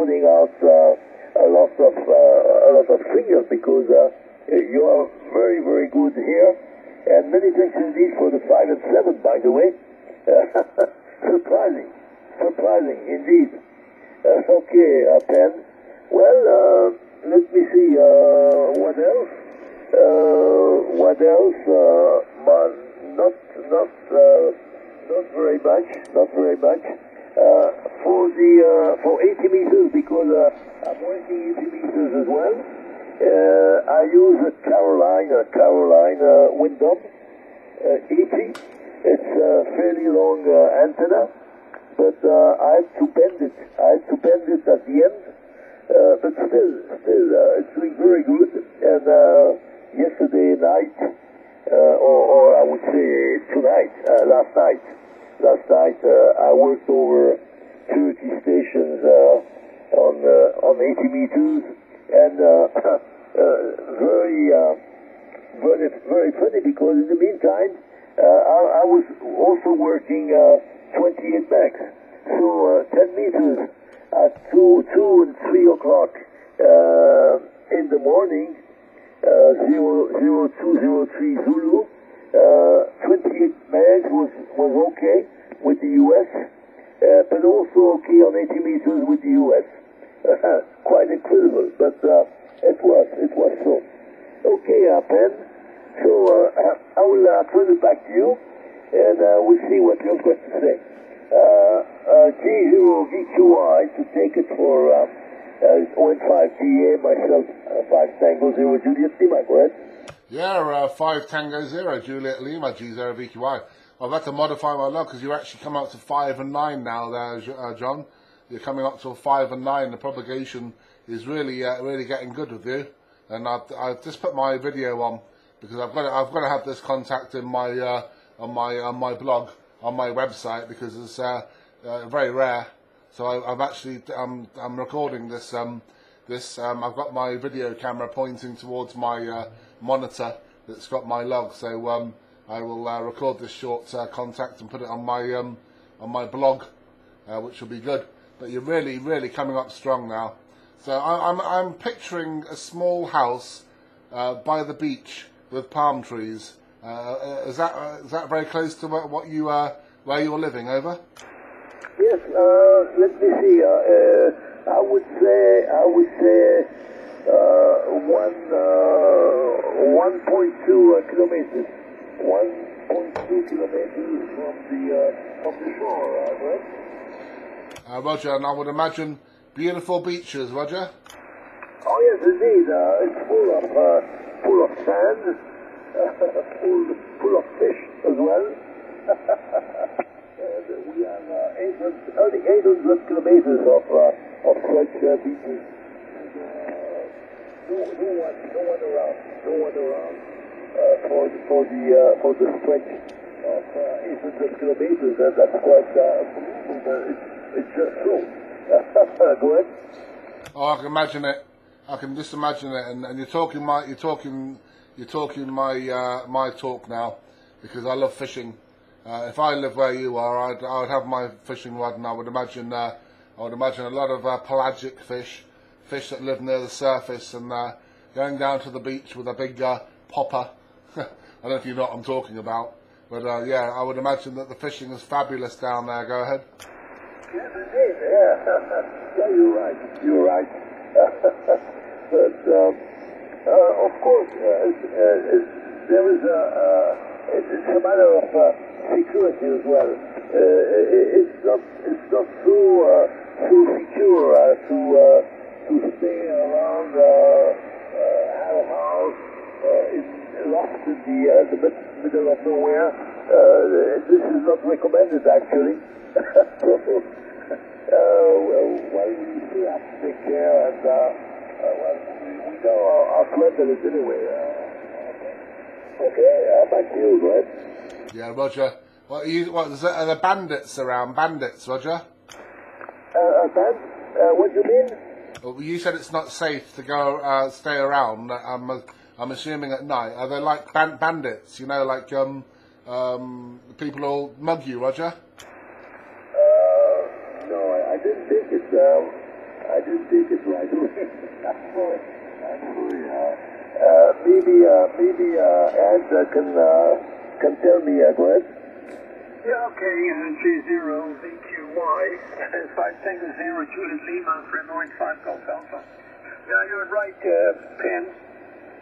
putting out a lot of singles because you are very, very good here. And many thanks indeed for the 5 and 7, by the way. Surprising indeed. Okay, Pen. Well, let me see. What else? Not very much. Not very much. For 80 meters, because I'm working 80 meters as well. I use a Caroline Windom 80. It's a fairly long antenna, but I had to bend it. At the end, but still, it's doing very good. And yesterday night, or I would say tonight, last night, I worked over 30 stations on 80 meters, and very funny because in the meantime, I was also working 28 max, so 10 meters at 2 and 3 o'clock in the morning, 0203 Zulu, 28 max was okay with the US, but also okay on 80 meters with the US. Quite incredible, but it was so. Okay, Pen. So I will turn it back to you, and we'll see what you've got to say. G0VQY to take it for ON5GA, myself, 5 Tango 0 Juliet Lima, go ahead. Yeah, 5 Tango 0 Juliet Lima, G0VQY. I've had to modify my log because you actually come up to 5 and 9 now there, John. You're coming up to 5 and 9. The propagation is really getting good with you. And I've just put my video on because I've got to have this contact in my on my blog, on my website, because it's very rare. So I'm recording this. I've got my video camera pointing towards my monitor that's got my log. So I will record this short contact and put it on my blog, which will be good. But you're really coming up strong now. So I'm picturing a small house by the beach with palm trees. Is that very close to what you where you're living? Over. Yes. Let me see. I would say 1.2 kilometers. 1.2 kilometers from the shore, right? Roger, and I would imagine beautiful beaches, Roger. Oh yes, indeed. It's full of sand, full of fish as well. And we have 800 kilometers of such beaches. And, no one around for the stretch of 800 kilometers. And that's quite unbelievable. It's just so. Go ahead. Oh, I can imagine it. I can just imagine it. And you're talking my talk now, because I love fishing. If I lived where you are, I would have my fishing rod, and I would imagine a lot of pelagic fish that live near the surface, and going down to the beach with a big popper. I don't know if you know what I'm talking about, but yeah, I would imagine that the fishing is fabulous down there. Go ahead. Yes, indeed. Yeah, yeah, you're right. But of course, there is it's a matter of security as well. It's not so secure to stay around our house lost in the middle of nowhere. This is not recommended, actually. Well, we still have to take care, and well, we know our handle it anyway. Okay, back to you, go ahead. Yeah, Roger. Are there bandits around? Bandits, Roger? What do you mean? Well, you said it's not safe to go stay around. I'm assuming at night. Are they like bandits? You know, like people who'll mug you, Roger? No, I didn't think it. I didn't Ed can tell me, go ahead. Yeah, okay, G0VQY, 5-0 Juliet Lima for ON5GA Alpha. Yeah, you're right, Pen.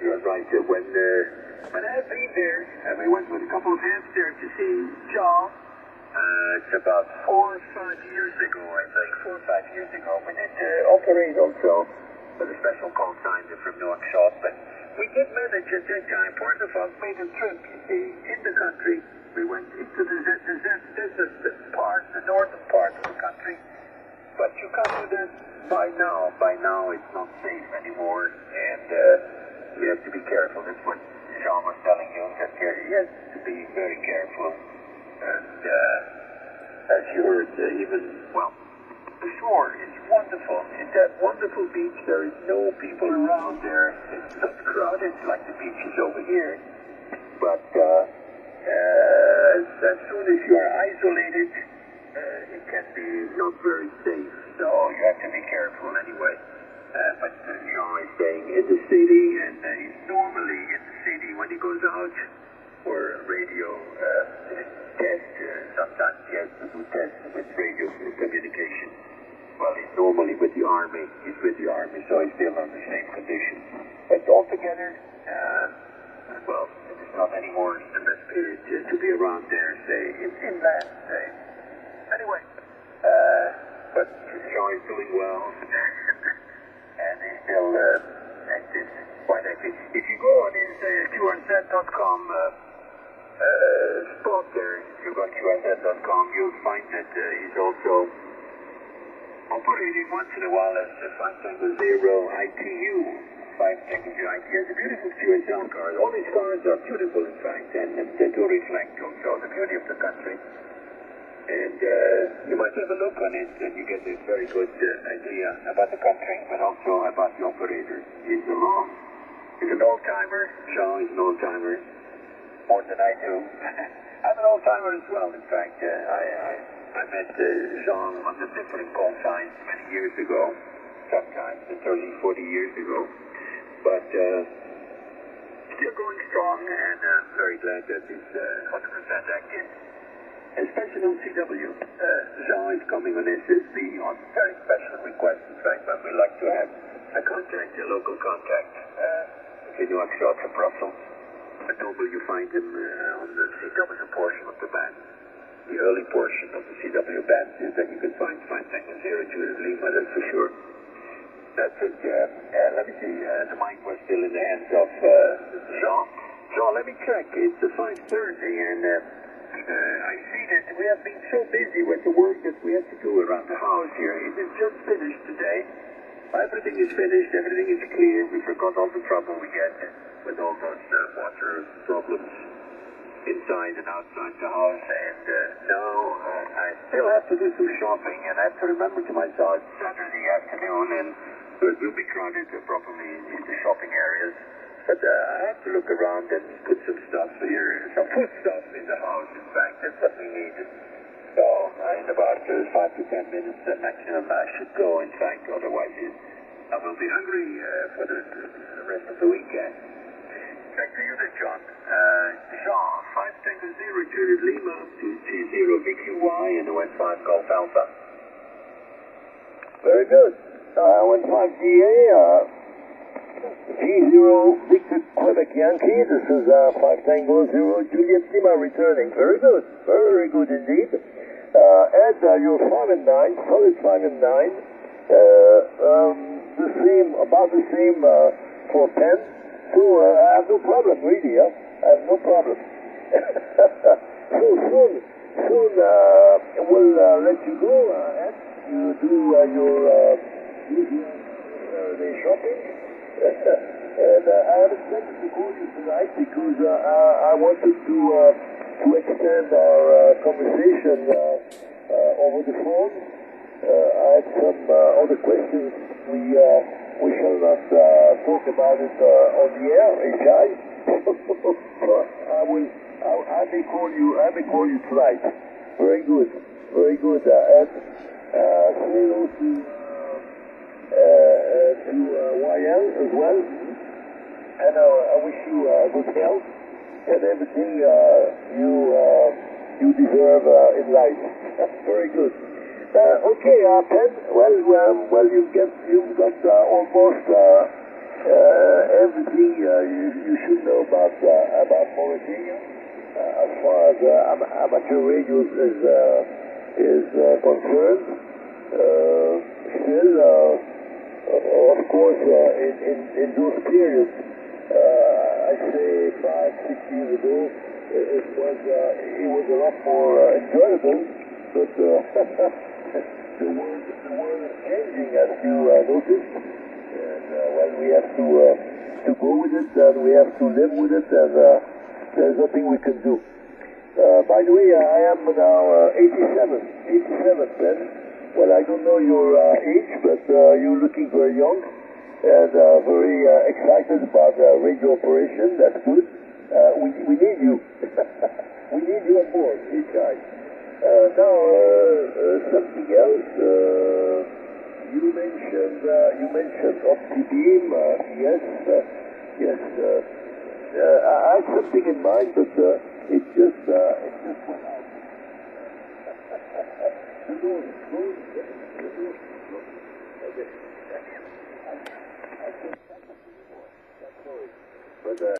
You're right. When I have been there, and we went with a couple of hands there to see Jaw, it's about 4 or 5 years ago, I think, 4 or 5 years ago. We did operate also with a special call sign from Nouakchott, but we did manage at that time. Part of us made a trip, you see, in the country. We went into the part, the northern part of the country. But you come to this by now it's not safe anymore, and you have to be careful. That's what Jean was telling you, that you have to be very careful. And as you heard, the shore is wonderful. In that wonderful beach, there is no people around there. It's not crowded like the beaches over here. But as soon as you are isolated, it can be not very safe. So you have to be careful anyway. But Jean is staying in the city, and he's normally in the city when he goes out for radio test. Sometimes he has to do tests with radio communication. Well, he's normally with the army. He's with the army, so he's still on the same condition. But altogether, it is not anymore the best period to be around there, say, inland, say. Anyway, but Jean is doing well, and he's still active, quite active. If you go on his QRZ.com spot there, if you go on QRZ.com, you'll find that he's also operating once in a while as a 5-0 ITU. 5-0 ITU. He has a beautiful QSL car. All his cars are beautiful, in fact, and they do reflect also the beauty of the country. And you might have a look on it, and you get a very good idea about the country, but also about the operator. He's an old-timer. Jean is an old-timer, more than I do. I'm an old-timer as well, in fact. I met Jean on the different call signs many years ago, sometimes 30, 40 years ago. But still going strong, and I'm very glad that he's 100% active. Especially on CW. Jean is coming on SSB on very special request, in fact, but we like to have a local contact, in Nouakchott and Brussels. But normally you find him on the CW portion of the band. The early portion of the CW band is that you can find 5-0 Juliet Lima, that's for sure. That's it. Let me see. The mic was still in the hands of Jean. Jean, let me check. It's 5:30, and I see that we have been so busy with the work that we have to do around the house here. It is just finished today. Everything is finished. Everything is clear. We forgot all the trouble we get with all those water problems inside and outside the house, and now I still have to do some shopping, and I have to remember to myself it's Saturday afternoon, and it will be crowded probably in the shopping areas, but I have to look around and put some stuff here, some food stuff in the house, in fact, that's what we need. So in about 5 to 10 minutes maximum I should go, in fact, otherwise I will be hungry for the rest of the weekend. Back to you then, John. Jean, 5-0 Juliet Lima to G0VQY and ON5GA Alpha. Very good. ON5GA, G0VQY Yankee. This is 5-0 Juliet Lima returning. Very good. Very good indeed. Ed, you're 5 and 9, solid 5 and 9. About the same for 10. So I have no problem, really. I have no problem. So soon we'll let you go, Ed. You do your usual Saturday shopping. And I have expected to call you tonight because I wanted to extend our conversation over the phone. I have some other questions. We shall not talk about it on the air, HI. I may call you tonight. Very good, Ed. Say hello to YL as well. And I wish you good health and everything you deserve in life. Very good. Okay, Pen. Well, you've got almost everything you should know about Mauritania as far as amateur radios is concerned. Still, of course, in those periods, I say 5-6 years ago, it was a lot more enjoyable, but the world is changing, as you noticed, and we have to go with it, and we have to live with it, and there's nothing we can do. By the way, I am now 87, Ben. Well, I don't know your age, but you're looking very young and very excited about radio operation. That's good. We need you. We need you on board, each guy. Now, something else. You mentioned ON5GA. Yes. I had something in mind, but it just went out. Okay. But